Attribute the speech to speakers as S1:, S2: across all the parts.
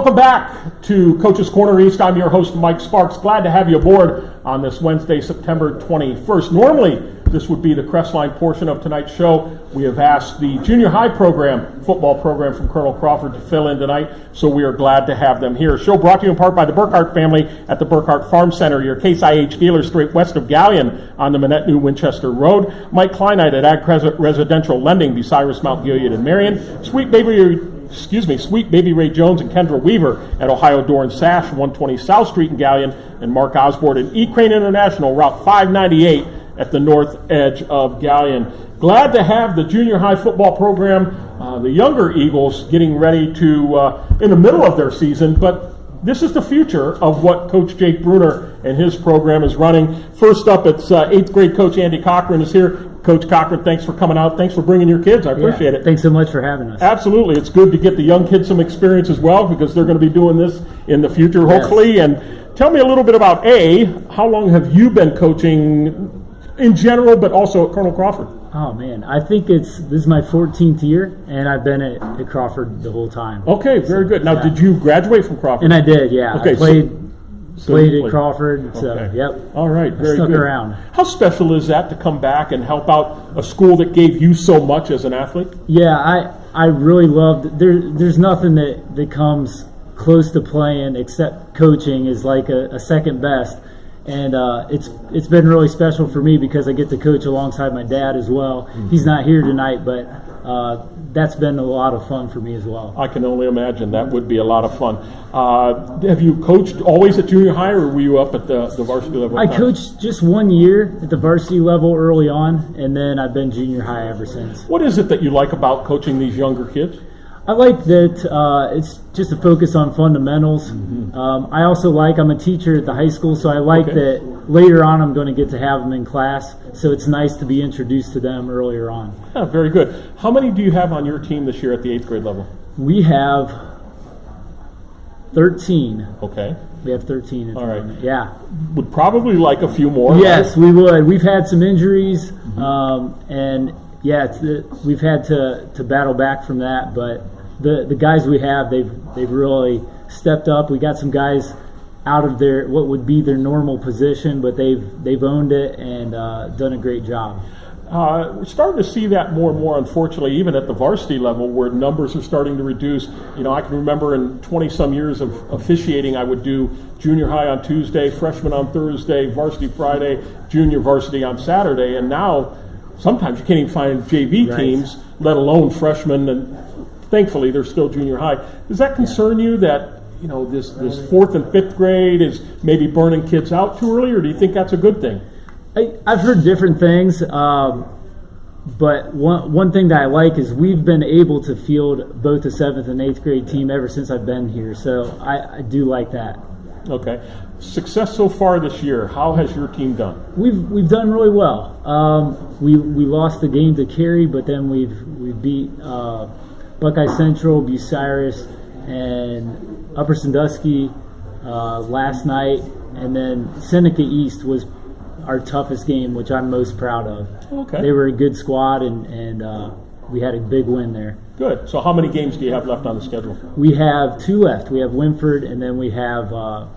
S1: Welcome back to Coach's Corner East. I'm your host, Mike Sparks. Glad to have you aboard on this Wednesday, September 21st. Normally, this would be the Crestline portion of tonight's show. We have asked the junior high football program from Colonel Crawford to fill in tonight, so we are glad to have them here. Show brought to you in part by the Burkhart family at the Burkhart Farm Center, your Case IH dealer straight west of Galleon on the Manette New Winchester Road. Mike Kleinite at Ag Residential Lending, Bucyrus, Mount Gilead, and Marion. Sweet Baby Ray Jones and Kendra Weaver at Ohio Door and Sash, 120 South Street in Galleon, and Mark Osborne at E-Crane International, Route 598 at the north edge of Galleon. Glad to have the junior high football program, the younger Eagles, getting ready to, in the middle of their season, but this is the future of what Coach Jake Bruner and his program is running. First up, it's 8th grade coach Andy Cochran is here. Coach Cochran, thanks for coming out. Thanks for bringing your kids. I appreciate it.
S2: Thanks so much for having us.
S1: Absolutely. It's good to get the young kids some experience as well because they're going to be doing this in the future, hopefully.
S2: Yes.
S1: And tell me a little bit about, how long have you been coaching in general, but also at Colonel Crawford?
S2: Oh, man. I think this is my 14th year, and I've been at Crawford the whole time.
S1: Okay, very good. Now, did you graduate from Crawford?
S2: And I did, yeah.
S1: Okay,
S2: I played at Crawford, so,
S1: okay.
S2: Yep.
S1: All right, very
S2: stuck
S1: good.
S2: around.
S1: How special is that to come back and help out a school that gave you so much as an athlete?
S2: Yeah, I really loved it. There's nothing that comes close to playing except coaching is like a second best. And it's been really special for me because I get to coach alongside my dad as well. Mm-hmm. He's not here tonight, but that's been a lot of fun for me as well.
S1: I can only imagine that would be a lot of fun. Have you coached always at junior high, or were you up at the varsity level?
S2: I coached just 1 year at the varsity level early on, and then I've been junior high ever since.
S1: What is it that you like about coaching these younger kids?
S2: I like that it's just a focus on fundamentals. Mm-hmm. I'm a teacher at the high school, so I like that later on I'm going to get to have them in class, so it's nice to be introduced to them earlier on.
S1: Yeah, very good. How many do you have on your team this year at the 8th grade level?
S2: We have 13.
S1: Okay.
S2: We have 13 at the moment. Yeah.
S1: Would probably like a few more.
S2: Yes,
S1: right?
S2: we would. We've had some injuries, and we've had to battle back from that, but the guys we have, they've really stepped up. We got some guys out of what would be their normal position, but they've owned it and done a great job.
S1: We're starting to see that more and more, unfortunately, even at the varsity level, where numbers are starting to reduce. I can remember in 20-some years of officiating, I would do junior high on Tuesday, freshman on Thursday, varsity Friday, junior varsity on Saturday, and now sometimes you can't even find JV teams, let alone freshmen, and thankfully they're still junior high. Does that concern you that this 4th and 5th grade is maybe burning kids out too early, or do you think that's a good thing?
S2: I've heard different things, but one thing that I like is we've been able to field both the 7th and 8th grade team ever since I've been here, so I do like that.
S1: Okay. Success so far this year, how has your team done?
S2: We've done really well. We lost the game to Cary, but then we've beat Buckeye Central, Bucyrus, and Upper Sandusky last night, and then Seneca East was our toughest game, which I'm most proud of.
S1: Okay.
S2: They were a good squad, and we had a big win there.
S1: Good. So how many games do you have left on the schedule?
S2: We have 2 left. We have Winford, and then we have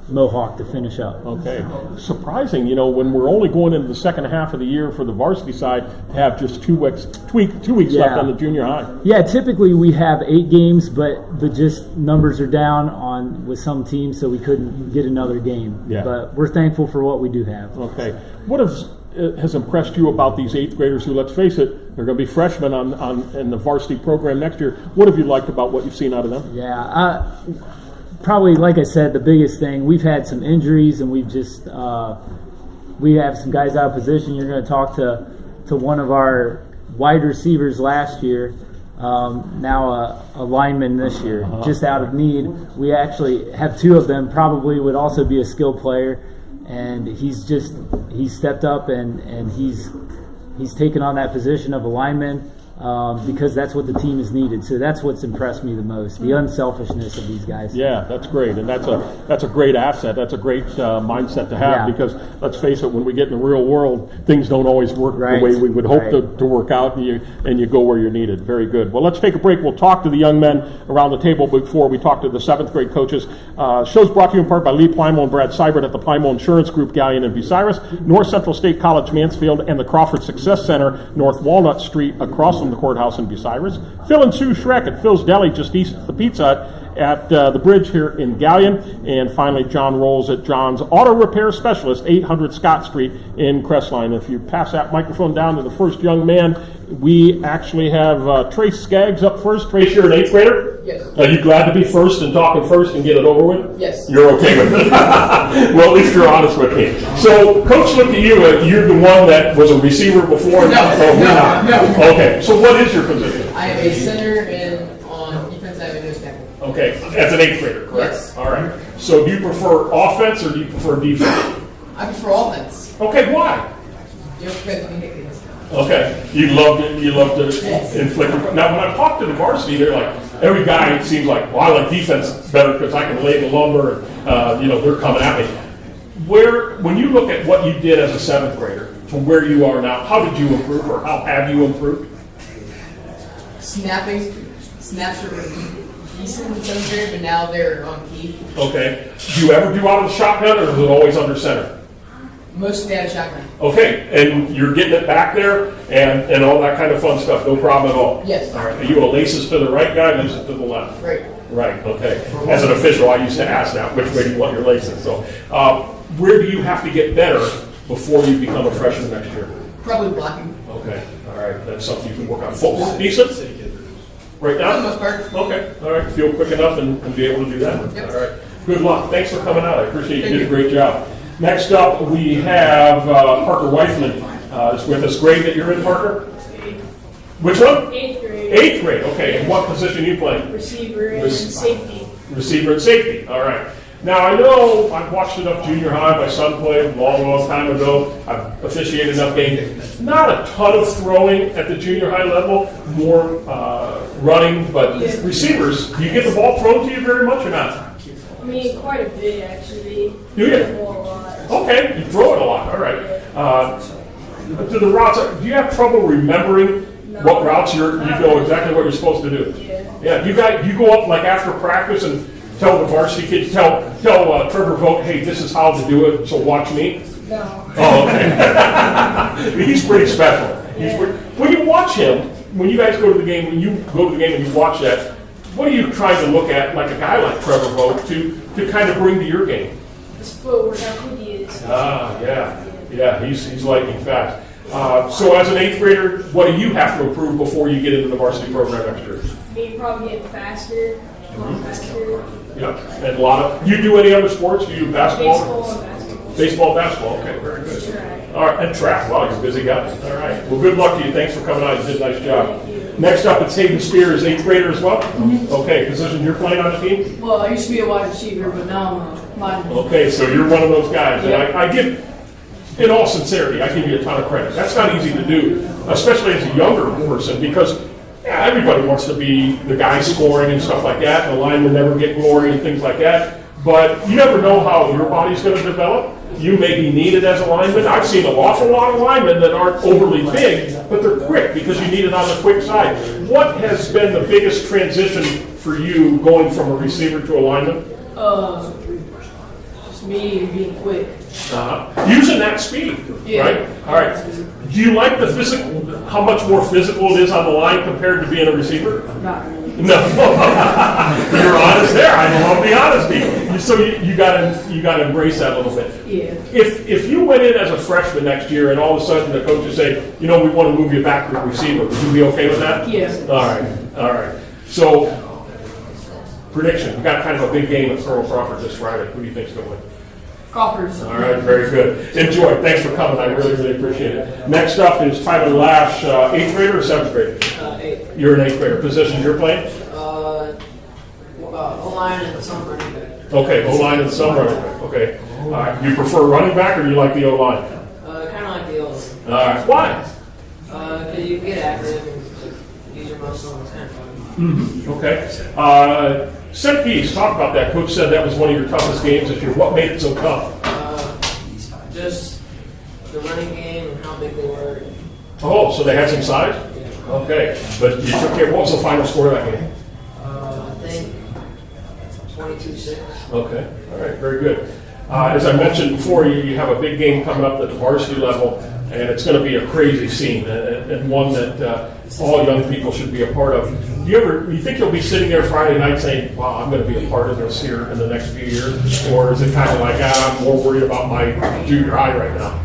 S2: Mohawk to finish up.
S1: Okay. Surprising, when we're only going into the second half of the year for the varsity side, to have just 2 weeks left on the junior high.
S2: Yeah, typically we have 8 games, but just numbers are down with some teams, so we couldn't get another game.
S1: Yeah.
S2: But we're thankful for what we do have.
S1: Okay. What has impressed you about these 8th graders who, let's face it, they're going to be freshmen in the varsity program next year? What have you liked about what you've seen out of them?
S2: Yeah, probably, like I said, the biggest thing, we've had some injuries, and we've just we have some guys out of position. You're going to talk to one of our wide receivers last year, now a lineman this year, just out of need. We actually have 2 of them, probably would also be a skill player, and he's stepped up and he's taken on that position of a lineman, because that's what the team has needed. So that's what's impressed me the most, the unselfishness of these guys.
S1: Yeah, that's great, and that's a great asset. That's a great mindset to have, because let's face it, when we get in the real world, things don't always work the way we would hope to work out, and you go where you're needed. Very good. Well, let's take a break. We'll talk to the young men around the table before we talk to the 7th grade coaches. Show's brought to you in part by Lee Plymouth and Brad Seibert at the Plymouth Insurance Group, Gallion and Bucyrus, North Central State College, Mansfield, and the Crawford Success Center, North Walnut Street, across from the courthouse in Bucyrus. Phil and Sue Schreck at Phil's Deli, just east of the Pizza Hut, at the bridge here in Gallion. And finally, John Rolls at John's Auto Repair Specialist, 800 Scott Street in Crestline. If you pass that microphone down to the first young man, we actually have Trace Skaggs up first. Trace, you're an 8th grader?
S3: Yes.
S1: Are you glad to be first and talking first and get it over with?
S3: Yes.
S1: You're okay with it? Well, at least you're honest with me. So, Coach looked at you, you're the one that was a receiver before?
S3: No.
S1: Okay, so what is your position?
S3: I am a center and on defense I have a nose tackle.
S1: Okay, as an 8th grader, correct?
S3: Yes.
S1: All right. So do you prefer offense or do you prefer defense?
S3: I prefer offense.
S1: Okay, why?
S3: You don't prevent me hitting this.
S1: Okay, you love to inflict. Now, when I've talked to the varsity, they're like, every guy seems like, well, I like defense better because I can lay the lumber and, they're coming at me. When you look at what you did as a 7th grader to where you are now, how did you improve, or how have you improved?
S3: Snaps were decent in 7th grade, but now they're on key.
S1: Okay. Do you ever do out of the shotgun, or is it always under center?
S3: Mostly out of shotgun.
S1: Okay, and you're getting it back there and all that kind of fun stuff, no problem at all?
S3: Yes.
S1: All right, are you a laces to the right guy, laces to the left?
S3: Right.
S1: Right, okay. As an official, I used to ask that, which way do you want your laces? So, where do you have to get better before you become a freshman next year?
S3: Probably blocking.
S1: Okay, all right, that's something you can work on. Footwork, decent? Right now?
S3: For the most part.
S1: Okay, all right, feel quick enough and be able to do that?
S3: Yep.
S1: All right, good luck. Thanks for coming out, I appreciate it. You did a great job. Next up, we have Parker Weifeland is with us. Grade that you're in, Parker? Which one?
S4: 8th grade.
S1: 8th grade, okay. And what position are you playing?
S4: Receiver and safety.
S1: Receiver and safety, all right. Now, I know I've watched enough junior high. My son played a long time ago. I've officiated enough games. Not a ton of throwing at the junior high level, more running, but receivers, do you get the ball thrown to you very much or not?
S4: I mean, quite a bit, actually.
S1: Do you?
S4: A lot.
S1: Okay, you throw it a lot, all right. To the routes, do you have trouble remembering what routes you know exactly what you're supposed to do?
S4: Yeah.
S1: Yeah, you go up like after practice and tell the varsity kids, tell Trevor Vogt, hey, this is how to do it, so watch me?
S4: No.
S1: Oh, okay. He's pretty special. When you watch him, when you guys go to the game, when you go to the game and you watch that, what are you trying to look at, like a guy like Trevor Vogt, to kind of bring to your game?
S4: His footwork, how quick he is.
S1: Yeah, he's lightning fast. So as an 8th grader, what do you have to improve before you get into the varsity program next year?
S4: Me probably get faster, faster.
S1: Yeah, and a lot of, you do any other sports? Do you do basketball?
S4: Baseball and basketball.
S1: Baseball, basketball, okay, very good.
S4: Track.
S1: All right, and track, wow, you're a busy guy. All right, well, good luck to you, thanks for coming out, you did a nice job.
S4: Thank you.
S1: Next up, it's Hayden Spears, 8th grader as well? Okay, position you're playing on the team?
S5: Well, I used to be a wide receiver, but now I'm a lineman.
S1: Okay, so you're one of those guys, and I give, in all sincerity, I give you a ton of credit. That's not easy to do, especially as a younger person, because everybody wants to be the guy scoring and stuff like that, and the linemen never get glory and things like that, but you never know how your body's going to develop. You may be needed as a lineman. I've seen an awful lot of linemen that aren't overly big, but they're quick because you need it on the quick side. What has been the biggest transition for you going from a receiver to a lineman?
S5: Just me being quick.
S1: Using that speed,
S5: Yeah.
S1: right? All right. Do you like the physical, how much more physical it is on the line compared to being a receiver?
S5: Not really.
S1: No. You're honest there. I love the honesty. So you gotta embrace that a little bit.
S5: Yeah.
S1: If you went in as a freshman next year and all of a sudden the coaches say, we want to move you back to a receiver, would you be okay with that?
S5: Yeah.
S1: All right. So, prediction. We got kind of a big game at Colonel Crawford this Friday. Who do you think's going to win?
S5: Crawford's.
S1: All right, very good. Enjoy. Thanks for coming. I really, really appreciate it. Next up is Tyler Lash, 8th grader or 7th grader?
S5: 8th.
S1: You're an 8th grader. Position you're playing?
S5: O-line and some running back.
S1: Okay, O-line and some running back. Okay. All right. Do you prefer running back or do you like the O-line?
S5: Kind of like the O-line.
S1: All right. Why?
S5: Because you can get active so it was kind of fun.
S1: Okay. Set piece, talk about that. Coach said that was one of your toughest games this year. What made it so tough?
S5: Just the running game and how big they were.
S1: Oh, so they had some size? Okay. But you took care. What was the final score of that game?
S5: I think 22-6.
S1: Okay. All right. Very good. As I mentioned before, you have a big game coming up at the varsity level, and it's going to be a crazy scene and one that all young people should be a part of. Do you think you'll be sitting there Friday night saying, wow, I'm going to be a part of this here in the next few years? Or is it kind of like, I'm more worried about my junior high right now?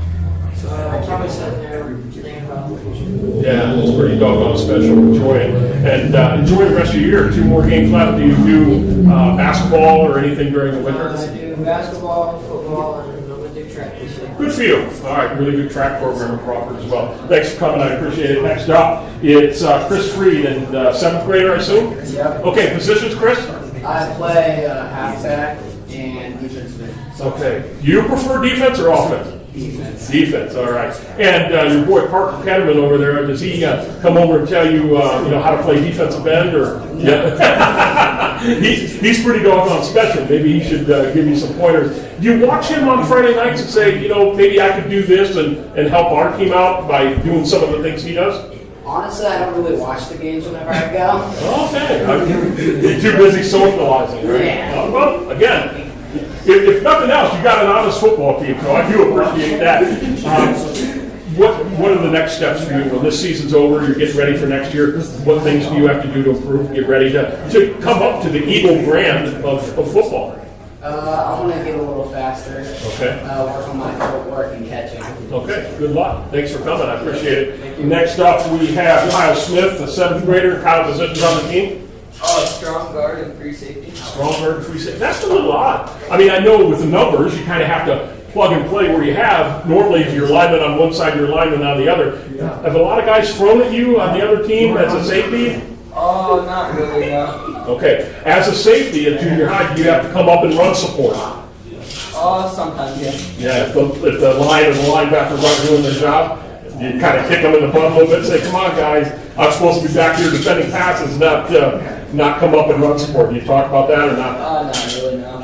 S5: I'm probably sitting there thinking about the future.
S1: Yeah, it's pretty doggone special. Enjoy it. And enjoy the rest of your year. 2 more games left. Do you do basketball or anything during the winter?
S5: I do basketball, football, and I'm going to do track this year.
S1: Good for you. All right, really good track program in Crawford as well. Thanks for coming. I appreciate it. Next up, it's Chris Freed, and 7th grader, I assume?
S5: Yep.
S1: Okay, positions, Chris?
S3: I play halfback and defensive.
S1: Okay. Do you prefer defense or offense?
S3: Defense.
S1: Defense, all right. And your boy Parker Ketterman over there, does he come over and tell you, how to play defensive end? Or yeah. he's pretty doggone special. Maybe he should give you some pointers. Do you watch him on Friday nights and say, maybe I could do this and help our team out by doing some of the things he does?
S3: Honestly, I don't really watch the games whenever I go.
S1: Okay. You're too busy socializing, right?
S3: Yeah.
S1: Well, again, if nothing else, you got an honest football team, so I do appreciate that. What are the next steps for you when this season's over? You're getting ready for next year. What things do you have to do to improve, get ready to come up to the Eagle brand of football?
S3: I want to get a little faster.
S1: Okay.
S3: Work on my footwork and catching.
S1: Okay. Good luck. Thanks for coming. I appreciate it. Next up, we have Lyle Smith, the 7th grader. Kyle, positions on the team?
S5: Strong guard and free safety.
S1: Strong guard, free safety. That's a little odd. I mean, I know with the numbers, you kind of have to plug and play where you have. Normally, if you're lineman on one side, you're lineman on the other. Have a lot of guys thrown at you on the other team as a safety?
S5: Oh, not really, no.
S1: Okay. As a safety at junior high, do you have to come up and run support?
S5: Sometimes, yeah.
S1: Yeah, if the line or the linebacker aren't doing their job, you kind of kick them in the butt a little bit and say, come on, guys, I'm supposed to be back here defending passes, not come up and run support. Do you talk about that or not?
S5: Not really, no.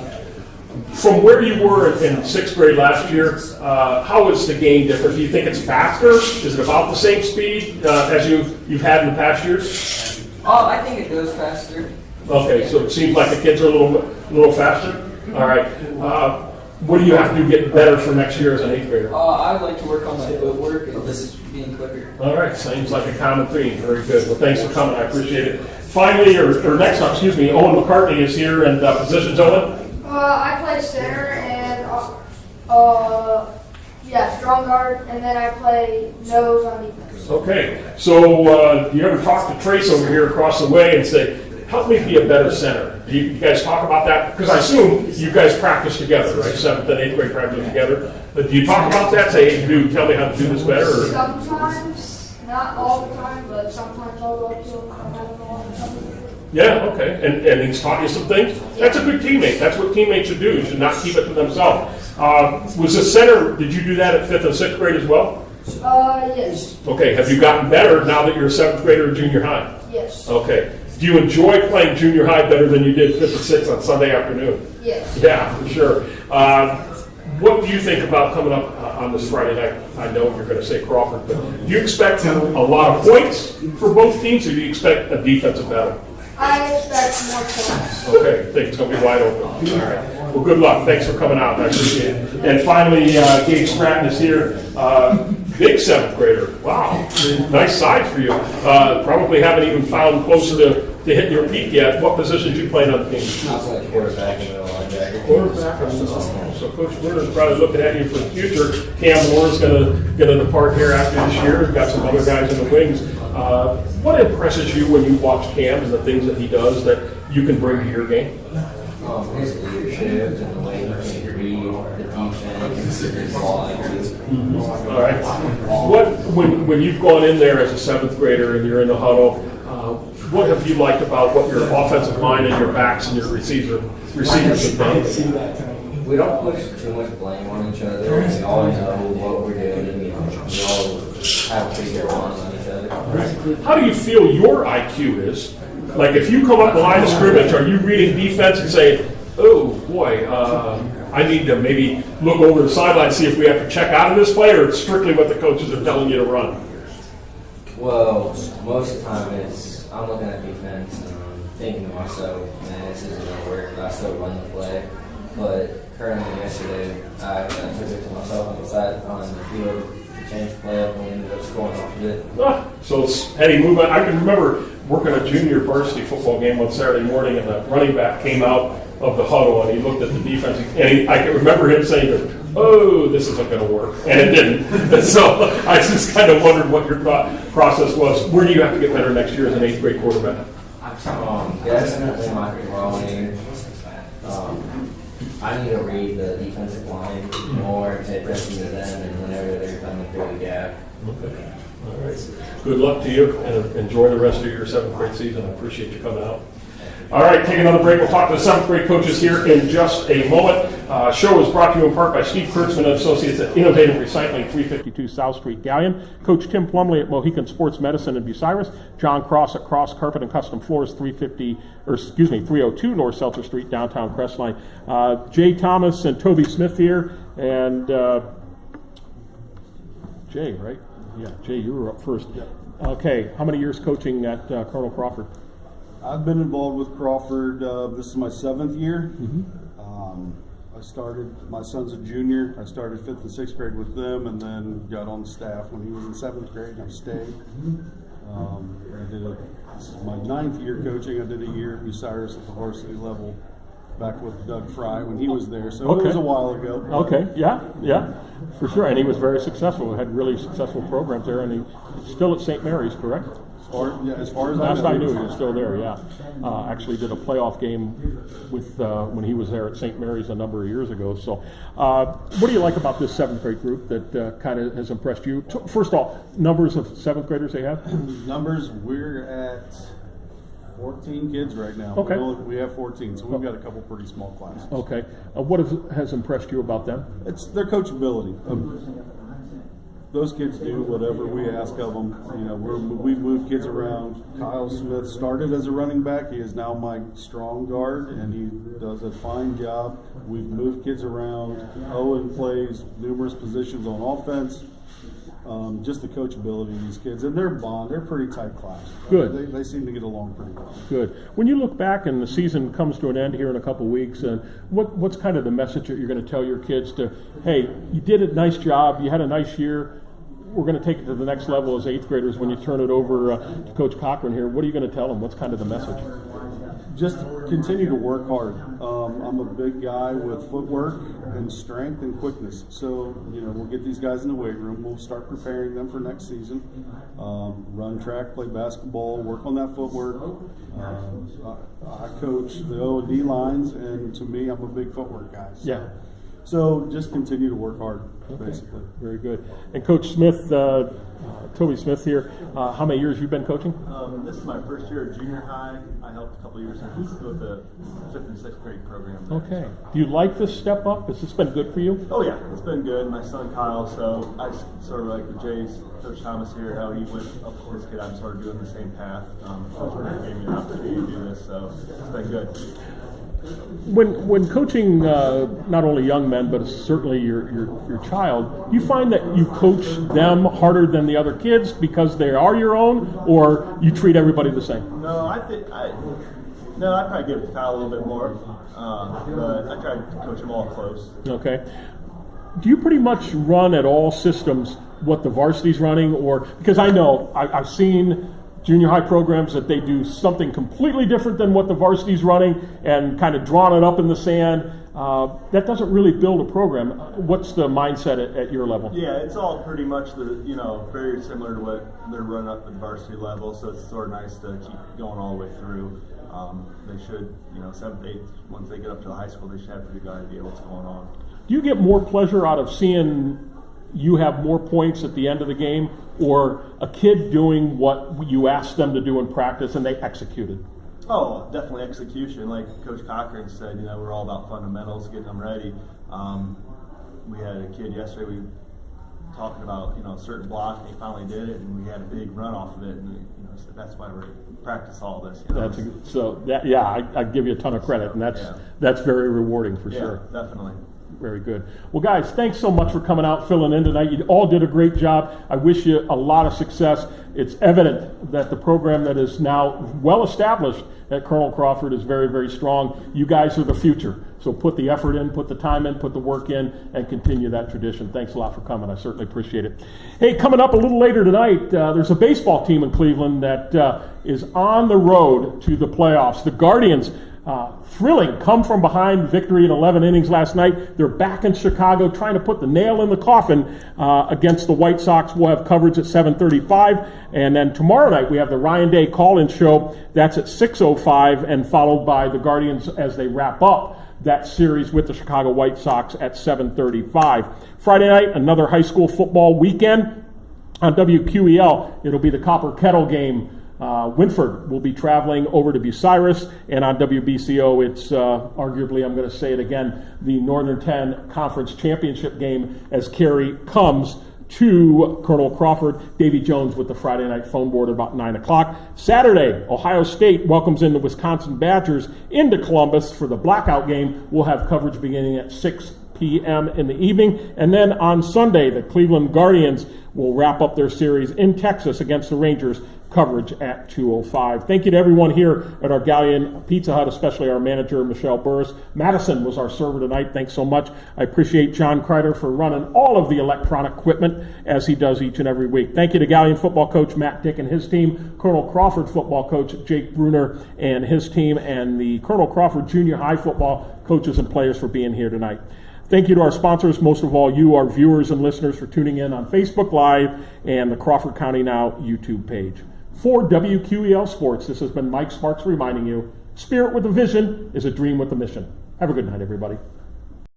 S1: From where you were in 6th grade last year, how is the game different? Do you think it's faster? Is it about the same speed as you've had in the past years?
S5: I think it goes faster.
S1: Okay, so it seems like the kids are a little faster? All right. What do you have to do to get better for next year as an 8th grader?
S5: I would like to work on my footwork and just being quicker.
S1: All right, seems like a common theme. Very good. Well, thanks for coming. I appreciate it. Finally, or next up, Owen McCartney is here, and positions, Owen?
S4: I play center and strong guard, and then I play nose on defense.
S1: Okay, so do you ever talk to Trace over here across the way and say, help me be a better center? Do you guys talk about that? Because I assume you guys practice together, right? 7th and 8th grade practice together. Do you talk about that? Say, hey, dude, tell me how to do this better? Or?
S4: Sometimes, not all the time, but sometimes I'll go to him. I don't know all the time.
S1: Yeah, okay. And he's taught you some things? That's a good teammate. That's what teammates should do. You should not keep it to themselves. Was the center, did you do that at 5th and 6th grade as well?
S4: Yes.
S1: Okay. Have you gotten better now that you're a 7th grader in junior high?
S4: Yes.
S1: Okay. Do you enjoy playing junior high better than you did 5th and 6th on Sunday afternoon?
S4: Yes.
S1: Yeah, for sure. What do you think about coming up on this Friday night? I know you're going to say Crawford, but do you expect a lot of points for both teams, or do you expect a defensive battle?
S4: I expect more points.
S1: Okay, I think it's going to be wide open. All right. Well, good luck. Thanks for coming out. I appreciate it. And finally, Gabe Stratton is here. Big 7th grader. Wow. Nice size for you. Probably haven't even found close to hitting your peak yet. What position did you play on the team?
S6: I play quarterback and middle linebacker.
S1: Quarterback. So Coach Werner's probably looking at you for the future. Cam Moore's going to depart here after this year. We've got some other guys in the wings. What impresses you when you watch Cam and the things that he does that you can bring to your game?
S6: His leadership and the way he can read the defense and his ball IQ.
S1: All right. When you've gone in there as a 7th grader and you're in the huddle, what have you liked about what your offensive line and your backs and your receivers have done?
S6: We don't push too much blame on each other. We all know what we're doing. We all have a pretty good bond on each other.
S1: How do you feel your IQ is? Like, if you come up the line of scrimmage, are you reading defense and saying, oh, boy, I need to maybe look over the sideline and see if we have to check out of this play, or it's strictly what the coaches are telling you to run?
S6: Well, most of the time I'm looking at defense and I'm thinking to myself, man, this isn't going to work. I still run the play. But currently, yesterday, I took it to myself on the side on the field to change the play up, and we ended up scoring off of it.
S1: So it's heady movement. I can remember working a junior varsity football game one Saturday morning, and the running back came out of the huddle and he looked at the defense, and I can remember him saying, oh, this isn't going to work, and it didn't. So I just kind of wondered what your thought process was. Where do you have to get better next year as an 8th grade quarterback?
S6: Definitely my throwing. I need to read the defensive line more and pay attention to them, and whenever they're coming through the gap.
S1: Okay. All right. Good luck to you, and enjoy the rest of your 7th grade season. I appreciate you coming out. All right, take another break. We'll talk to the 7th grade coaches here in just a moment. Show is brought to you in part by Steve Kurtzman and Associates at Innovative Recycling, 352 South Street, Galleon. Coach Tim Plumley at Mohican Sports Medicine in Bucyrus. John Cross at Cross Carpet and Custom Floors, 302 North Seltzer Street, downtown Crestline. Jay Thomas and Toby Smith here, and Jay, right? Yeah, Jay, you were up first. Yep. Okay, how many years coaching at Colonel Crawford?
S7: I've been involved with Crawford. This is my 7th year. I started, my son's a junior. I started 5th and 6th grade with them, and then got on the staff when he was in 7th grade, and I stayed. This is my 9th year coaching. I did a year at Bucyrus at the varsity level back with Doug Fry when he was there, so it was a while ago.
S1: Okay, yeah, for sure. And he was very successful. Had really successful programs there, and he's still at St. Mary's, correct?
S7: As far as
S1: last I knew, he was still there. Yeah, actually did a playoff game with when he was there at St. Mary's a number of years ago. So, what do you like about this 7th grade group that kind of has impressed you? First of all, numbers of 7th graders they have.
S7: Numbers, we're at 14 kids right now.
S1: Okay.
S7: We have 14, so we've got a couple pretty small classes.
S1: Okay. What has impressed you about them?
S7: It's their coachability. Those kids do whatever we ask of them. You know, we've moved kids around. Kyle Smith started as a running back. He is now my strong guard, and he does a fine job. We've moved kids around. Owen plays numerous positions on offense. Just the coachability of these kids, and their bond, they're a pretty tight class.
S1: Good.
S7: They seem to get along pretty well.
S1: Good. When you look back and the season comes to an end here in a couple of weeks, what's kind of the message that you're going to tell your kids to, hey, you did a nice job, you had a nice year, we're going to take it to the next level as 8th graders when you turn it over to Coach Cochran here. What are you going to tell them? What's kind of the message?
S7: Just continue to work hard. I'm a big guy with footwork and strength and quickness. So, we'll get these guys in the weight room. We'll start preparing them for next season. Run track, play basketball, work on that footwork. I coach the O&D lines, and to me, I'm a big footwork guy. So just continue to work hard, basically.
S1: Very good. And Coach Smith, Toby Smith here, how many years you been coaching?
S8: This is my first year at junior high. I helped a couple years with the 5th and 6th grade program.
S1: Okay. Do you like this step up? Has this been good for you?
S8: Oh yeah, it's been good. My son Kyle, so I sort of like the Jays, Coach Thomas here, how he went up with this kid. I'm sort of doing the same path. Coach gave me an opportunity to do this, so it's been good.
S1: When coaching not only young men but certainly your child, do you find that you coach them harder than the other kids because they are your own, or you treat everybody the same?
S8: No, I probably give Kyle a little bit more, but I try to coach them all close.
S1: Okay. Do you pretty much run at all systems what the varsity's running, or because I know I've seen junior high programs that they do something completely different than what the varsity's running and kind of drawn it up in the sand. That doesn't really build a program. What's the mindset at your level?
S8: Yeah, it's all pretty much very similar to what they're running up at varsity level, so it's sort of nice to keep going all the way through. They should, 7th, 8th, once they get up to the high school, they should have a pretty good idea what's going on.
S1: Do you get more pleasure out of seeing you have more points at the end of the game, or a kid doing what you asked them to do in practice and they executed?
S8: Oh, definitely execution. Like Coach Cochran said, we're all about fundamentals, getting them ready. We had a kid yesterday, we talking about, you know, a certain block, and he finally did it, and we had a big run off of it, and, you know, so that's why we're practice all this. You know?
S1: I give you a ton of credit, and
S8: Yeah.
S1: that's very rewarding for
S8: Yeah,
S1: sure.
S8: definitely.
S1: Very good. Well, guys, thanks so much for coming out, filling in tonight. You all did a great job. I wish you a lot of success. It's evident that the program that is now well established at Colonel Crawford is very, very strong. You guys are the future. So put the effort in, put the time in, put the work in, and continue that tradition. Thanks a lot for coming. I certainly appreciate it. Hey, coming up a little later tonight, there's a baseball team in Cleveland that is on the road to the playoffs. The Guardians, thrilling, come from behind victory in 11 innings last night. They're back in Chicago trying to put the nail in the coffin against the White Sox. We'll have coverage at 7:35. And then tomorrow night we have the Ryan Day call-in show. That's at 6:05 and followed by the Guardians as they wrap up that series with the Chicago White Sox at 7:35. Friday night, another high school football weekend. On WQEL, it'll be the Copper Kettle game. Winford will be traveling over to Bucyrus, and on WBCO, it's arguably, I'm going to say it again, the Northern 10 Conference Championship game as Cary comes to Colonel Crawford. Davy Jones with the Friday night phone board at about 9 o'clock. Saturday, Ohio State welcomes in the Wisconsin Badgers into Columbus for the blackout game. We'll have coverage beginning at 6 p.m. in the evening. And then on Sunday, the Cleveland Guardians will wrap up their series in Texas against the Rangers. Coverage at 2:05. Thank you to everyone here at our Galleon Pizza Hut, especially our manager, Michelle Burris. Madison was our server tonight. Thanks so much. I appreciate John Kreider for running all of the electronic equipment as he does each and every week. Thank you to Galleon football coach Matt Dick and his team, Colonel Crawford football coach Jake Bruner and his team, and the Colonel Crawford junior high football coaches and players for being here tonight. Thank you to our sponsors, most of all you, our viewers and listeners, for tuning in on Facebook Live and the Crawford County Now YouTube page. For WQEL Sports, this has been Mike Sparks reminding you, spirit with a vision is a dream with a mission. Have a good night, everybody.